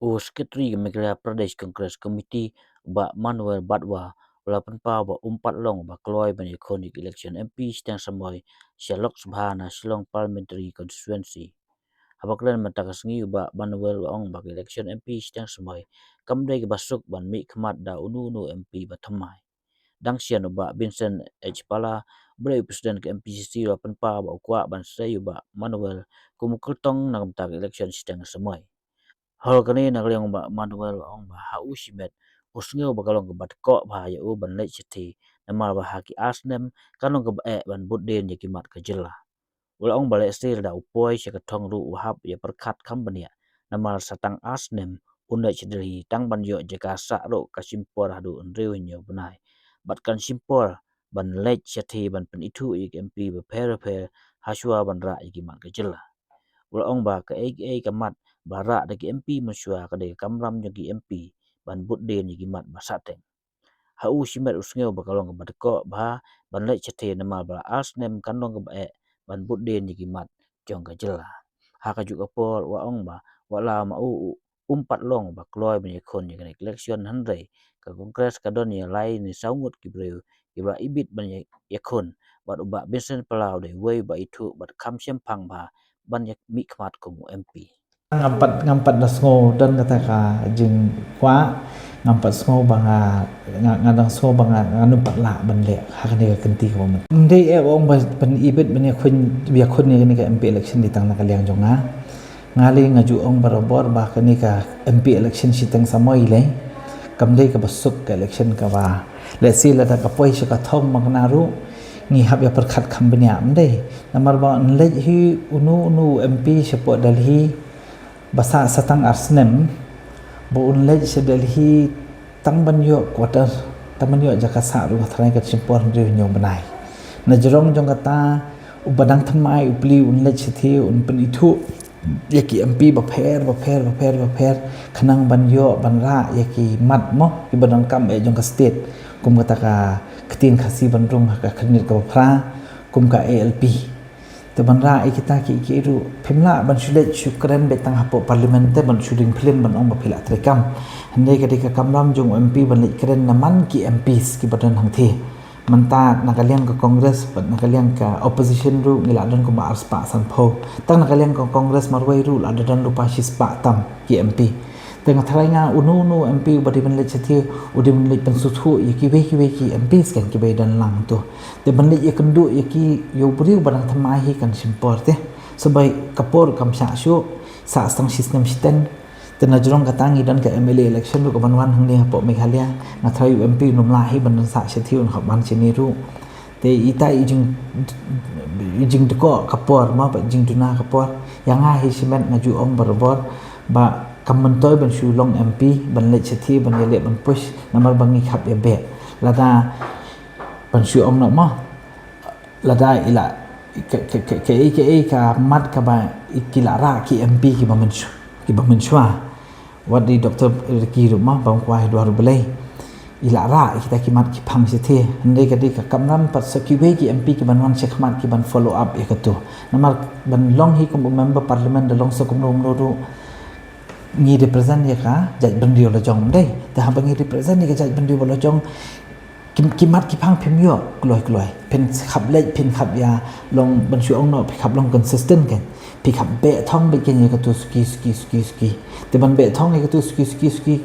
O Secretary Meghalaya Pradesh Congress Committee ba Manuel Badwa walaupun pa ba umpat long ba kloy ban iconic election MP stang samoy siya Lok Sabha na Shillong Parliamentary Constituency. Habaklan matakas ngi ba Manuel ong ba election MP stang samoy kamdai ke basuk ban mi khmat da unu MP ba thamai. Dang sian ba Vincent H. Pala Bray President ke MPCC walaupun pa ba ukwa ban sayu ba Manuel kumukultong na election stang samoy. Hal kani nagaliang ba Manuel ong ba ha usimet usngeu ba kalong ba ko ba ya u ban lech ti namal ba haki asnem kanong ba ban budden ya kimat ka jela wala ong ba le stil da upoi se ka thong ru hap ya perkhat company namal satang asnem unai chidri tang ban yo je ka sa ro ka simpor hadu nreu nyo banai bat kan simpor ban lech ti ban pen itu ik MP ba per haswa ban ra ya kimat ka jela wala ong ba ka kamat bara dagi MP masua ka de kamram dagi MP ban budde ni gimat basateng hau simet usngeu ba kalong ba ko ba ban le chete na mal ba asnem kanong ba ban budde ni gimat jong ka jela ha ka ju ka por wa ong ba wala ma u umpat long ba kloy ba kon ni election handai ka kongres ka don ya lai ni saungut ki breu iba ibit ban yakon ba ba besen palau de wei ba itu ba kam sem phang ba ban yak mi khmat ko MP ngampat na sngo dan kata ka jing kwa ngampat sngo banga ngadang sngo banga nganu patla ban le hakne ka kenti ko man ndei e ong ba ban ibet ban ya khun bia khun ni ka MP election di tang na ka liang jonga ngali ngaju ong barabor ba ka ni ka MP election sitang samoi le kamdei ka basuk ka election ka ba le si la ka poi ka thom magnaru ngi hab ya perkhat khambnya mdei namar ba nle hi unu MP support dalhi basa satang arsnem bo unlej se Delhi tang banyo quarter tang banyo jakasa ru thrai ka simpor ri nyong banai na jorong jong kata ubadang thamai upli unlej se thi un pen ithu yaki MP ba pher khanang banyo banra yaki mat mo ki badang kam e jong ka state kum kata ka ktin khasi banrung ka khnit ka phra kum ka ALP te banra kita ki ru phimla ban shulet shukran betang hapo parliament te ban shuding film ban ong ba phila trekam hande ka kamram jong MP ban lit kren naman ki MPs ki badan hang the manta nakaliang ka congress ban nakaliang ka opposition ru ngila don ko ba arspa san pho tang nakaliang ka congress marwai ru la dan lupa shispa tam ki MP tengah tharinga unu MP badi ban lit chathi udi ban lit pen suthu ki MPs kan ki be dan lang tu te ban lit yakendu ki yo buri barang thamai hi kan simpor te sebai kapor kam sha shu sa stang system siten te na jrong katangi dan ka MLA election ru ko ban wan hang ni hapo Meghalaya na thai MP num la hi ban sa chathi un ban chini ru te ita ijing de ko kapor ma ba jing duna kapor yang a hi simen na ju ong barabor ba kamentoi ban shulong MP ban le chathi ban le ban push namar bangi khap ya be lada ban shu om na ma lada ila ka mat ka ba ikila ra ki MP ki ba menshwa wadi Dr. ki ru ma bang kwai dwar belai ila ra kita ki mat ki phang chathi hande ka kamram pat sakiwe ki MP ki ban wan sekmat ki ban follow up e ka tu namar ban long hi kom member parliament long so kom ro ru ngi represent ya ka jaj bandio la jong dei ta ha bangi represent ni ka jaj bandio la jong kim mat ki phang phim yo kloi pen khap le pen khap ya long ban shu ong no khap long consistent kan pi khap be thong be ken ka tu ski te ban be thong ka tu ski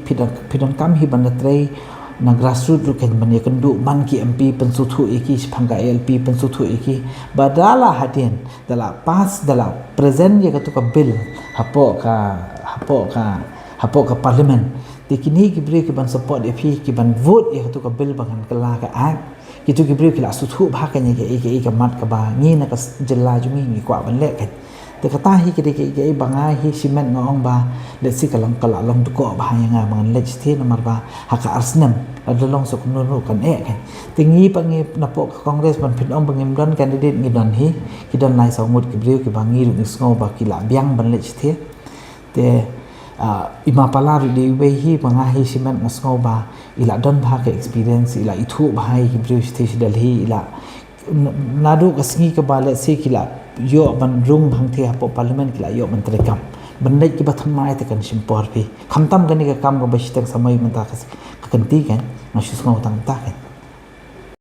pidon kam hi ban trei na grassroots ru ken ban kan du ban ki MP pen su thu eki phang ka ALP pen su thu eki badala hatin dala pas dala present ya ka tu ka bill hapo ka parliament te kini ki bre ki ban support e phi ki ban vote e tu ka bill bangan kala ka act ki tu ki bre ki la su thu bha ka ni ke mat ka ba ni na ka jilla jumi ni kwa ban le ka te ka ta hi ki banga hi cement ngong ba le si ka long kala long tu ko ba yang man le thi na mar ba ha ka arsenal ada long sok no kan e ka te ngi pa ngi na po congress ban phin ong bangim don candidate ngi don hi ki don lai so mut ki bre ki bangi ru ngo ba ki la biang ban le thi te ima palar di wehi pangahi simen ngasngau ba ila don bha ke experience ila ithu bhai ki british stage Delhi ila nadu kasngi ke bale se kila yo ban rung hang the hapo parliament kila yo ban trekam benda ki bathon mai te kan simpor pi khamtam gani ka kam ga bashtek samai manta ka kanti kan ngashi sko tang ta kan